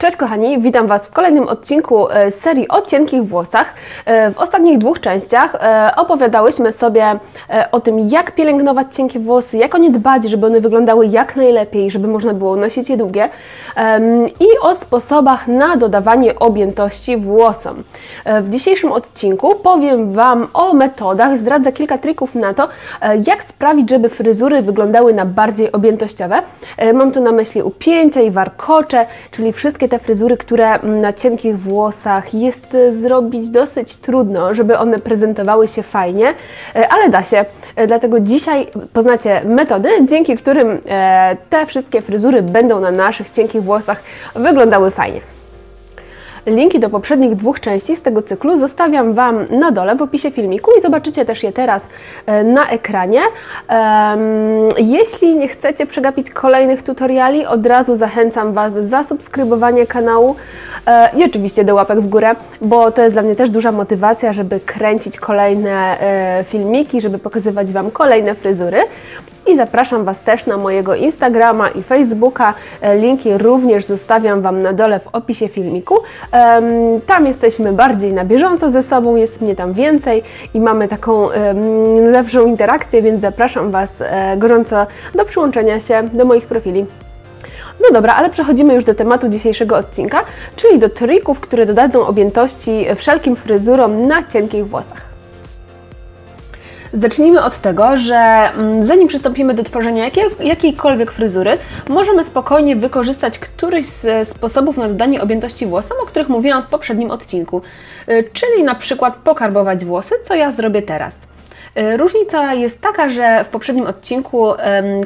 Cześć kochani, witam Was w kolejnym odcinku serii o cienkich włosach. W ostatnich dwóch częściach opowiadałyśmy sobie o tym, jak pielęgnować cienkie włosy, jak o nie dbać, żeby one wyglądały jak najlepiej, żeby można było nosić je długie i o sposobach na dodawanie objętości włosom. W dzisiejszym odcinku powiem Wam o metodach, zdradzę kilka trików na to, jak sprawić, żeby fryzury wyglądały na bardziej objętościowe. Mam tu na myśli upięcia i warkocze, czyli wszystkie te fryzury, które na cienkich włosach jest zrobić dosyć trudno, żeby one prezentowały się fajnie, ale da się. Dlatego dzisiaj poznacie metody, dzięki którym te wszystkie fryzury będą na naszych cienkich włosach wyglądały fajnie. Linki do poprzednich dwóch części z tego cyklu zostawiam Wam na dole w opisie filmiku i zobaczycie też je teraz na ekranie. Jeśli nie chcecie przegapić kolejnych tutoriali, od razu zachęcam Was do zasubskrybowania kanału i oczywiście do łapek w górę, bo to jest dla mnie też duża motywacja, żeby kręcić kolejne filmiki, żeby pokazywać Wam kolejne fryzury. I zapraszam Was też na mojego Instagrama i Facebooka. Linki również zostawiam Wam na dole w opisie filmiku. Tam jesteśmy bardziej na bieżąco ze sobą, jest mnie tam więcej i mamy taką lepszą interakcję, więc zapraszam Was gorąco do przyłączenia się do moich profili. No dobra, ale przechodzimy już do tematu dzisiejszego odcinka, czyli do trików, które dodadzą objętości wszelkim fryzurom na cienkich włosach. Zacznijmy od tego, że zanim przystąpimy do tworzenia jakiejkolwiek fryzury, możemy spokojnie wykorzystać któryś z sposobów na dodanie objętości włosom, o których mówiłam w poprzednim odcinku, czyli na przykład pokarbować włosy, co ja zrobię teraz. Różnica jest taka, że w poprzednim odcinku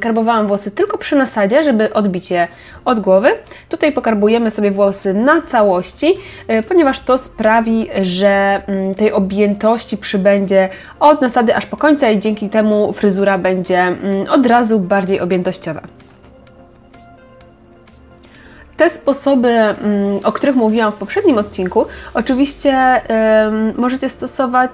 karbowałam włosy tylko przy nasadzie, żeby odbić je od głowy. Tutaj pokarbujemy sobie włosy na całości, ponieważ to sprawi, że tej objętości przybędzie od nasady aż po końca i dzięki temu fryzura będzie od razu bardziej objętościowa. Te sposoby, o których mówiłam w poprzednim odcinku, oczywiście możecie stosować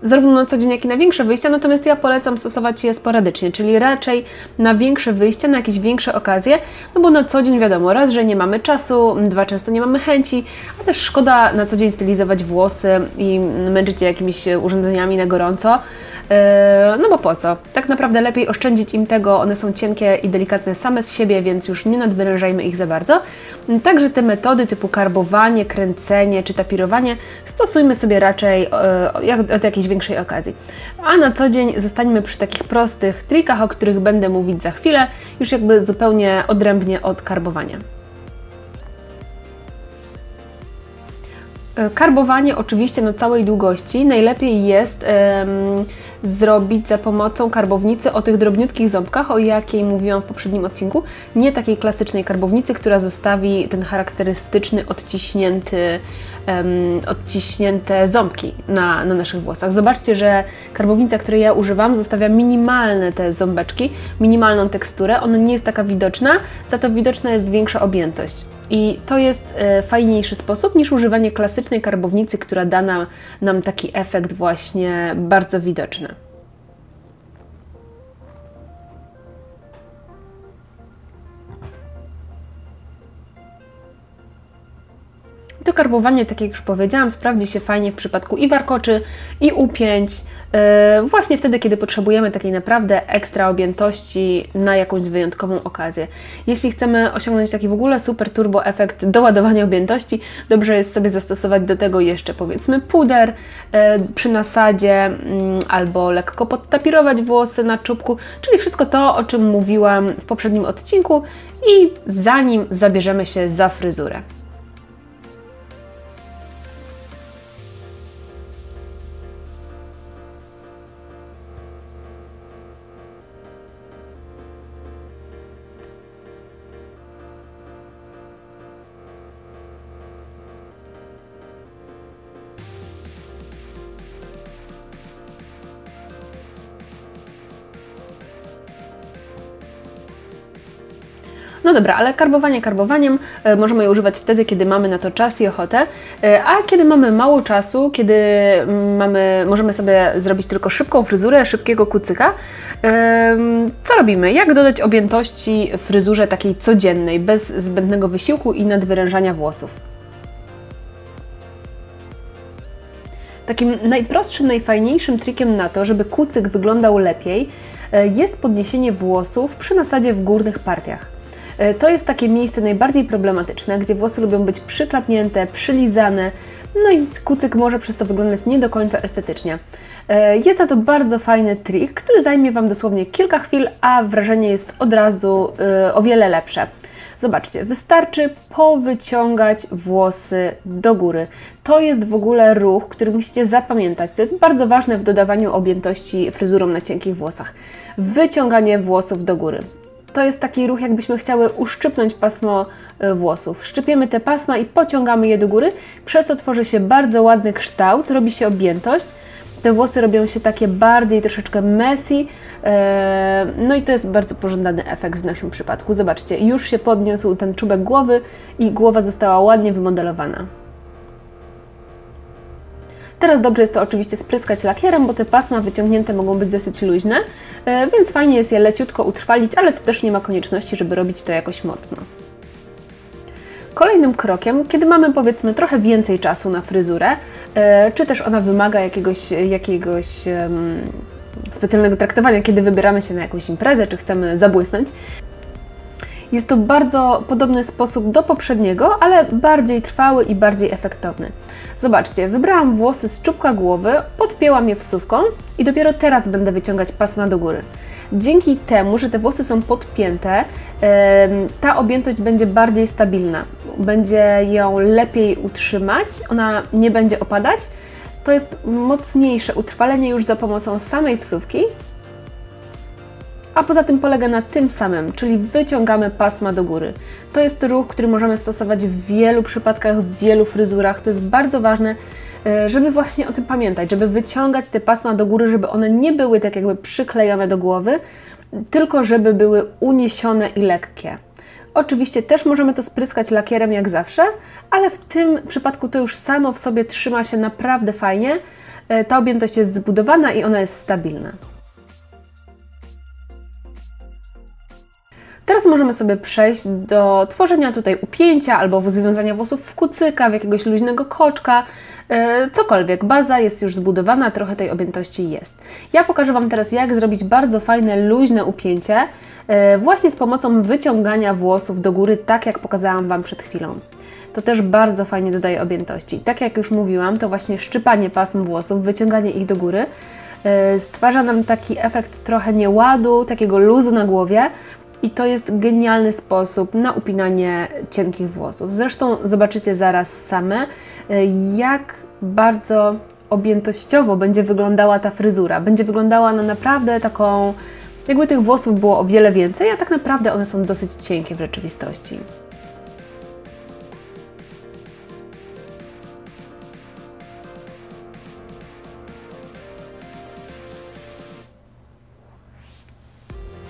zarówno na co dzień, jak i na większe wyjścia, natomiast ja polecam stosować je sporadycznie, czyli raczej na większe wyjścia, na jakieś większe okazje, no bo na co dzień wiadomo, raz, że nie mamy czasu, dwa, często nie mamy chęci, a też szkoda na co dzień stylizować włosy i męczyć je jakimiś urządzeniami na gorąco, no bo po co? Tak naprawdę lepiej oszczędzić im tego, one są cienkie i delikatne same z siebie, więc już nie nadwyrężajmy ich za bardzo. Także te metody typu karbowanie, kręcenie czy tapirowanie stosujmy sobie raczej od jakiejś większej okazji. A na co dzień zostańmy przy takich prostych trikach, o których będę mówić za chwilę, już jakby zupełnie odrębnie od karbowania. Karbowanie oczywiście na całej długości najlepiej jest zrobić za pomocą karbownicy o tych drobniutkich ząbkach, o jakiej mówiłam w poprzednim odcinku. Nie takiej klasycznej karbownicy, która zostawi ten charakterystyczny, odciśnięte ząbki na naszych włosach. Zobaczcie, że karbownica, której ja używam, zostawia minimalne te ząbeczki, minimalną teksturę. Ona nie jest taka widoczna, za to widoczna jest większa objętość. I to jest fajniejszy sposób niż używanie klasycznej karbownicy, która da nam taki efekt właśnie bardzo widoczny. To karbowanie, tak jak już powiedziałam, sprawdzi się fajnie w przypadku i warkoczy, i upięć, właśnie wtedy, kiedy potrzebujemy takiej naprawdę ekstra objętości na jakąś wyjątkową okazję. Jeśli chcemy osiągnąć taki w ogóle super turbo efekt doładowania objętości, dobrze jest sobie zastosować do tego jeszcze powiedzmy puder przy nasadzie albo lekko podtapirować włosy na czubku, czyli wszystko to, o czym mówiłam w poprzednim odcinku i zanim zabierzemy się za fryzurę. No dobra, ale karbowanie karbowaniem, możemy je używać wtedy, kiedy mamy na to czas i ochotę, a kiedy mamy mało czasu, kiedy możemy sobie zrobić tylko szybką fryzurę, szybkiego kucyka, Co robimy? Jak dodać objętości fryzurze takiej codziennej, bez zbędnego wysiłku i nadwyrężania włosów? Takim najprostszym, najfajniejszym trikiem na to, żeby kucyk wyglądał lepiej, jest podniesienie włosów przy nasadzie w górnych partiach. To jest takie miejsce najbardziej problematyczne, gdzie włosy lubią być przyklapnięte, przylizane, no i kucyk może przez to wyglądać nie do końca estetycznie. Jest na to bardzo fajny trik, który zajmie Wam dosłownie kilka chwil, a wrażenie jest od razu o wiele lepsze. Zobaczcie, wystarczy powyciągać włosy do góry. To jest w ogóle ruch, który musicie zapamiętać. To jest bardzo ważne w dodawaniu objętości fryzurom na cienkich włosach. Wyciąganie włosów do góry. To jest taki ruch, jakbyśmy chciały uszczypnąć pasmo włosów. Szczypiemy te pasma i pociągamy je do góry. Przez to tworzy się bardzo ładny kształt, robi się objętość. Te włosy robią się takie bardziej troszeczkę messy, no i to jest bardzo pożądany efekt w naszym przypadku. Zobaczcie, już się podniósł ten czubek głowy i głowa została ładnie wymodelowana. Teraz dobrze jest to oczywiście spryskać lakierem, bo te pasma wyciągnięte mogą być dosyć luźne, więc fajnie jest je leciutko utrwalić, ale to też nie ma konieczności, żeby robić to jakoś mocno. Kolejnym krokiem, kiedy mamy powiedzmy trochę więcej czasu na fryzurę, czy też ona wymaga jakiegoś specjalnego traktowania, kiedy wybieramy się na jakąś imprezę, czy chcemy zabłysnąć. Jest to bardzo podobny sposób do poprzedniego, ale bardziej trwały i bardziej efektowny. Zobaczcie, wybrałam włosy z czubka głowy, podpięłam je wsówką i dopiero teraz będę wyciągać pasma do góry. Dzięki temu, że te włosy są podpięte, ta objętość będzie bardziej stabilna. Będzie ją lepiej utrzymać, ona nie będzie opadać. To jest mocniejsze utrwalenie już za pomocą samej wsówki, a poza tym polega na tym samym, czyli wyciągamy pasma do góry. To jest ruch, który możemy stosować w wielu przypadkach, w wielu fryzurach. To jest bardzo ważne, żeby właśnie o tym pamiętać, żeby wyciągać te pasma do góry, żeby one nie były tak jakby przyklejone do głowy, tylko żeby były uniesione i lekkie. Oczywiście też możemy to spryskać lakierem jak zawsze, ale w tym przypadku to już samo w sobie trzyma się naprawdę fajnie. Ta objętość jest zbudowana i ona jest stabilna. Teraz możemy sobie przejść do tworzenia tutaj upięcia albo związania włosów w kucyka, w jakiegoś luźnego koczka, cokolwiek. Baza jest już zbudowana, trochę tej objętości jest. Ja pokażę Wam teraz, jak zrobić bardzo fajne, luźne upięcie właśnie z pomocą wyciągania włosów do góry, tak jak pokazałam Wam przed chwilą. To też bardzo fajnie dodaje objętości. Tak jak już mówiłam, to właśnie szczypanie pasm włosów, wyciąganie ich do góry stwarza nam taki efekt trochę nieładu, takiego luzu na głowie. I to jest genialny sposób na upinanie cienkich włosów. Zresztą zobaczycie zaraz same, jak bardzo objętościowo będzie wyglądała ta fryzura. Będzie wyglądała na naprawdę taką, jakby tych włosów było o wiele więcej, a tak naprawdę one są dosyć cienkie w rzeczywistości.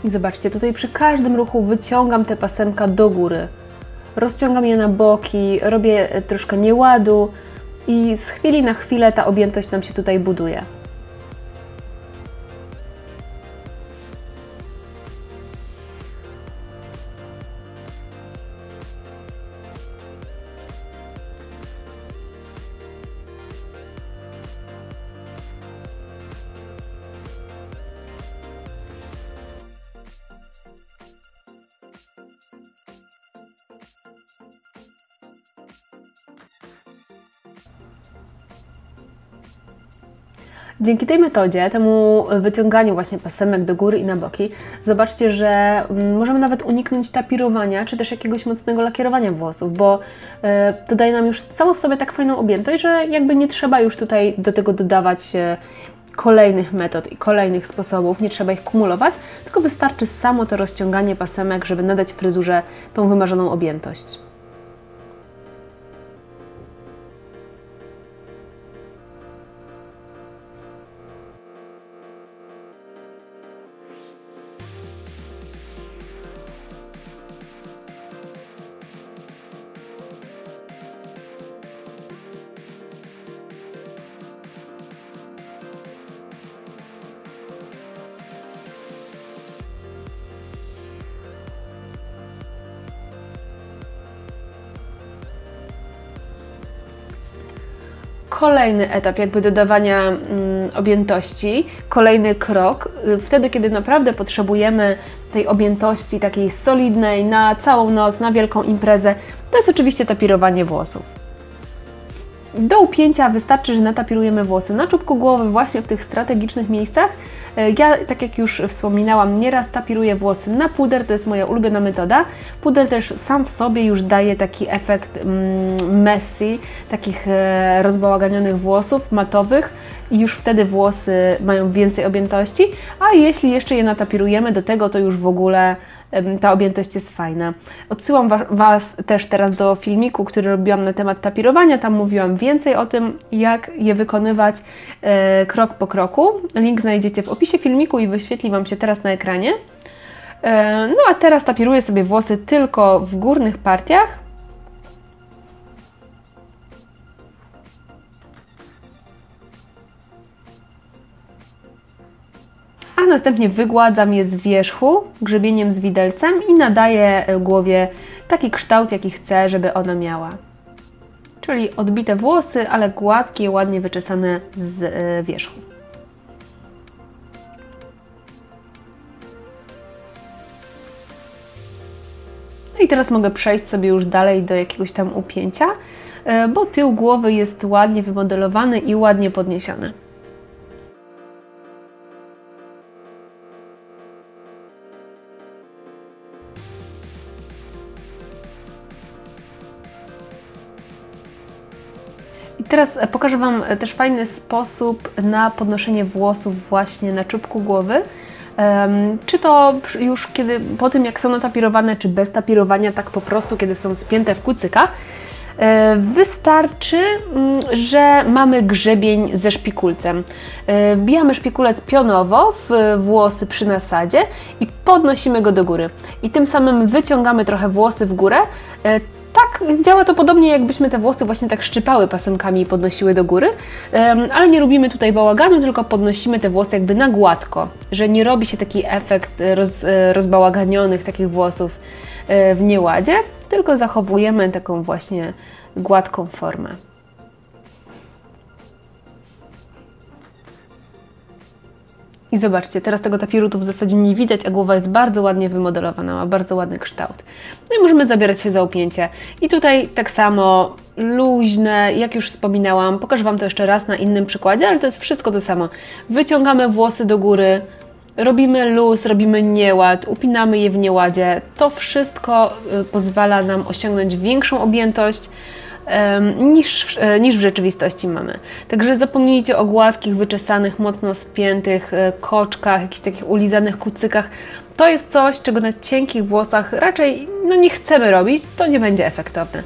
I zobaczcie, tutaj przy każdym ruchu wyciągam te pasemka do góry. Rozciągam je na boki, robię troszkę nieładu i z chwili na chwilę ta objętość nam się tutaj buduje. Dzięki tej metodzie, temu wyciąganiu właśnie pasemek do góry i na boki, zobaczcie, że możemy nawet uniknąć tapirowania, czy też jakiegoś mocnego lakierowania włosów, bo to daje nam już samo w sobie tak fajną objętość, że jakby nie trzeba już tutaj do tego dodawać kolejnych metod i kolejnych sposobów, nie trzeba ich kumulować, tylko wystarczy samo to rozciąganie pasemek, żeby nadać fryzurze tą wymarzoną objętość. kolejny etap jakby dodawania objętości, kolejny krok, wtedy kiedy naprawdę potrzebujemy tej objętości takiej solidnej na całą noc, na wielką imprezę, to jest oczywiście tapirowanie włosów. Do upięcia wystarczy, że natapirujemy włosy na czubku głowy, właśnie w tych strategicznych miejscach. Ja, tak jak już wspominałam, nieraz tapiruję włosy na puder, to jest moja ulubiona metoda. Puder też sam w sobie już daje taki efekt messy, takich rozbałaganionych włosów, matowych i już wtedy włosy mają więcej objętości, a jeśli jeszcze je natapirujemy do tego, to już w ogóle ta objętość jest fajna. Odsyłam Was też teraz do filmiku, który robiłam na temat tapirowania. Tam mówiłam więcej o tym, jak je wykonywać krok po kroku. Link znajdziecie w opisie filmiku i wyświetli Wam się teraz na ekranie. No a teraz tapiruję sobie włosy tylko w górnych partiach. A następnie wygładzam je z wierzchu grzebieniem z widelcem i nadaję głowie taki kształt, jaki chcę, żeby ona miała. Czyli odbite włosy, ale gładkie, ładnie wyczesane z wierzchu. No i teraz mogę przejść sobie już dalej do jakiegoś tam upięcia, bo tył głowy jest ładnie wymodelowany i ładnie podniesiony. I teraz pokażę Wam też fajny sposób na podnoszenie włosów właśnie na czubku głowy. Czy to już po tym, jak są natapirowane, czy bez tapirowania, tak po prostu, kiedy są spięte w kucyka. Wystarczy, że mamy grzebień ze szpikulcem. Wbijamy szpikulec pionowo w włosy przy nasadzie i podnosimy go do góry. I tym samym wyciągamy trochę włosy w górę. Tak, działa to podobnie, jakbyśmy te włosy właśnie tak szczypały pasemkami i podnosiły do góry, ale nie robimy tutaj bałaganu, tylko podnosimy te włosy jakby na gładko, że nie robi się taki efekt rozbałaganionych takich włosów w nieładzie, tylko zachowujemy taką właśnie gładką formę. I zobaczcie, teraz tego tapiru tu w zasadzie nie widać, a głowa jest bardzo ładnie wymodelowana, ma bardzo ładny kształt. No i możemy zabierać się za upięcie. I tutaj tak samo luźne, jak już wspominałam, pokażę Wam to jeszcze raz na innym przykładzie, ale to jest wszystko to samo. Wyciągamy włosy do góry, robimy luz, robimy nieład, upinamy je w nieładzie. To wszystko pozwala nam osiągnąć większą objętość, niż w rzeczywistości mamy. Także zapomnijcie o gładkich, wyczesanych, mocno spiętych koczkach, jakichś takich ulizanych kucykach. To jest coś, czego na cienkich włosach raczej nie chcemy robić, to nie będzie efektowne.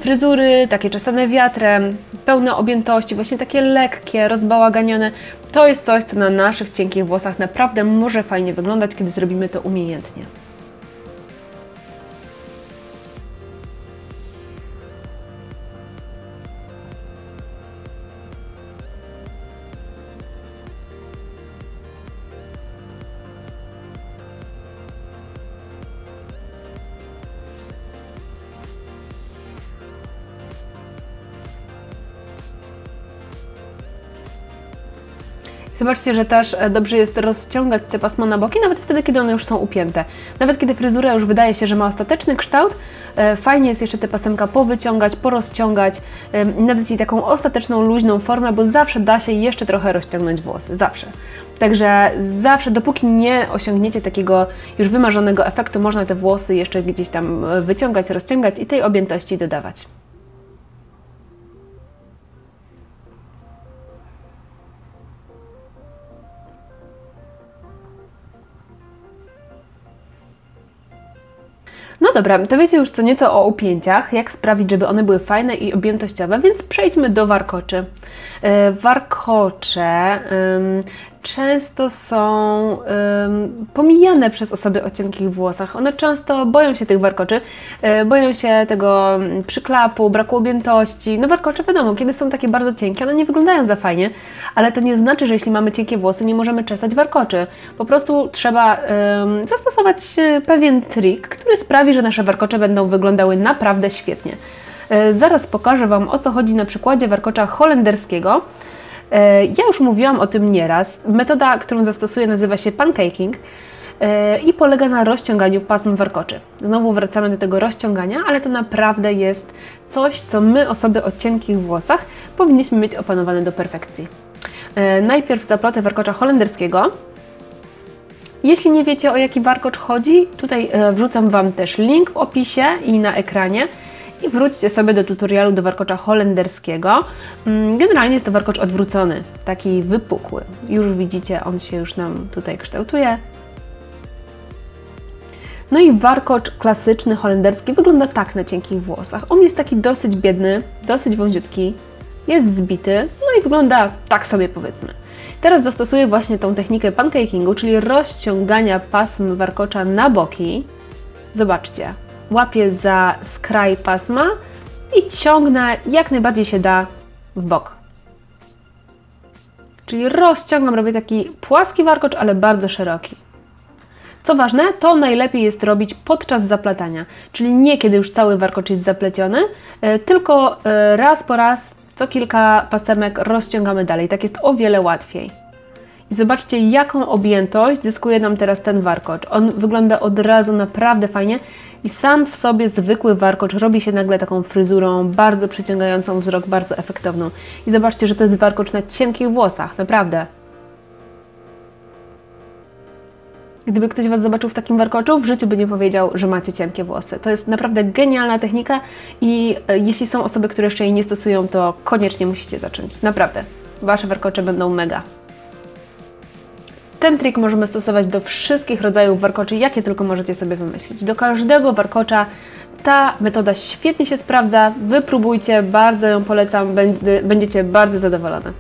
Fryzury, takie czesane wiatrem, pełne objętości, właśnie takie lekkie, rozbałaganione, to jest coś, co na naszych cienkich włosach naprawdę może fajnie wyglądać, kiedy zrobimy to umiejętnie. Zobaczcie, że też dobrze jest rozciągać te pasma na boki, nawet wtedy, kiedy one już są upięte. Nawet kiedy fryzura już wydaje się, że ma ostateczny kształt, fajnie jest jeszcze te pasemka powyciągać, porozciągać, nadać jej taką ostateczną, luźną formę, bo zawsze da się jeszcze trochę rozciągnąć włosy, zawsze. Także zawsze, dopóki nie osiągniecie takiego już wymarzonego efektu, można te włosy jeszcze gdzieś tam wyciągać, rozciągać i tej objętości dodawać. No dobra, to wiecie już co nieco o upięciach, jak sprawić, żeby one były fajne i objętościowe, więc przejdźmy do warkoczy. Warkocze często są pomijane przez osoby o cienkich włosach. One często boją się tych warkoczy, boją się tego przyklapu, braku objętości. No warkocze wiadomo, kiedy są takie bardzo cienkie, one nie wyglądają za fajnie, ale to nie znaczy, że jeśli mamy cienkie włosy, nie możemy czesać warkoczy. Po prostu trzeba zastosować pewien trik, który sprawi, że nasze warkocze będą wyglądały naprawdę świetnie. Zaraz pokażę Wam, o co chodzi na przykładzie warkocza holenderskiego. Ja już mówiłam o tym nieraz. Metoda, którą zastosuję, nazywa się pancaking i polega na rozciąganiu pasm warkoczy. Znowu wracamy do tego rozciągania, ale to naprawdę jest coś, co my, osoby o cienkich włosach, powinniśmy mieć opanowane do perfekcji. Najpierw zaplotę warkocza holenderskiego. Jeśli nie wiecie, o jaki warkocz chodzi, tutaj wrzucam Wam też link w opisie i na ekranie i wróćcie sobie do tutorialu do warkocza holenderskiego. Generalnie jest to warkocz odwrócony, taki wypukły. Już widzicie, on się już nam tutaj kształtuje. No i warkocz klasyczny holenderski wygląda tak na cienkich włosach. On jest taki dosyć biedny, dosyć wąziutki, jest zbity, no i wygląda tak sobie, powiedzmy. Teraz zastosuję właśnie tą technikę pancakingu, czyli rozciągania pasm warkocza na boki. Zobaczcie, łapię za skraj pasma i ciągnę jak najbardziej się da w bok. Czyli rozciągam, robię taki płaski warkocz, ale bardzo szeroki. Co ważne, to najlepiej jest robić podczas zaplatania, czyli nie kiedy już cały warkocz jest zapleciony, tylko raz po raz, co kilka pasemek rozciągamy dalej. Tak jest o wiele łatwiej. I zobaczcie, jaką objętość zyskuje nam teraz ten warkocz. On wygląda od razu naprawdę fajnie i sam w sobie zwykły warkocz robi się nagle taką fryzurą bardzo przyciągającą wzrok, bardzo efektowną. I zobaczcie, że to jest warkocz na cienkich włosach, naprawdę. Gdyby ktoś Was zobaczył w takim warkoczu, w życiu by nie powiedział, że macie cienkie włosy. To jest naprawdę genialna technika i jeśli są osoby, które jeszcze jej nie stosują, to koniecznie musicie zacząć. Naprawdę, Wasze warkocze będą mega. Ten trik możemy stosować do wszystkich rodzajów warkoczy, jakie tylko możecie sobie wymyślić. Do każdego warkocza ta metoda świetnie się sprawdza. Wypróbujcie, bardzo ją polecam, będziecie bardzo zadowolone.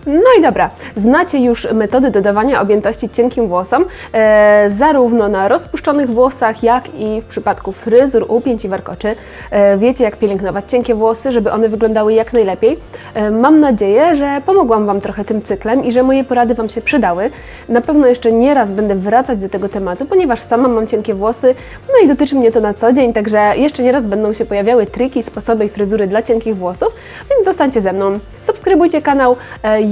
No i dobra, znacie już metody dodawania objętości cienkim włosom, zarówno na rozpuszczonych włosach, jak i w przypadku fryzur, upięć i warkoczy. Wiecie, jak pielęgnować cienkie włosy, żeby one wyglądały jak najlepiej. Mam nadzieję, że pomogłam Wam trochę tym cyklem i że moje porady Wam się przydały. Na pewno jeszcze nie raz będę wracać do tego tematu, ponieważ sama mam cienkie włosy, no i dotyczy mnie to na co dzień, także jeszcze nie raz będą się pojawiały triki, sposoby i fryzury dla cienkich włosów, więc zostańcie ze mną. Subskrybujcie kanał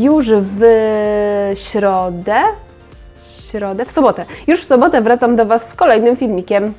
już w sobotę. Już w sobotę wracam do Was z kolejnym filmikiem.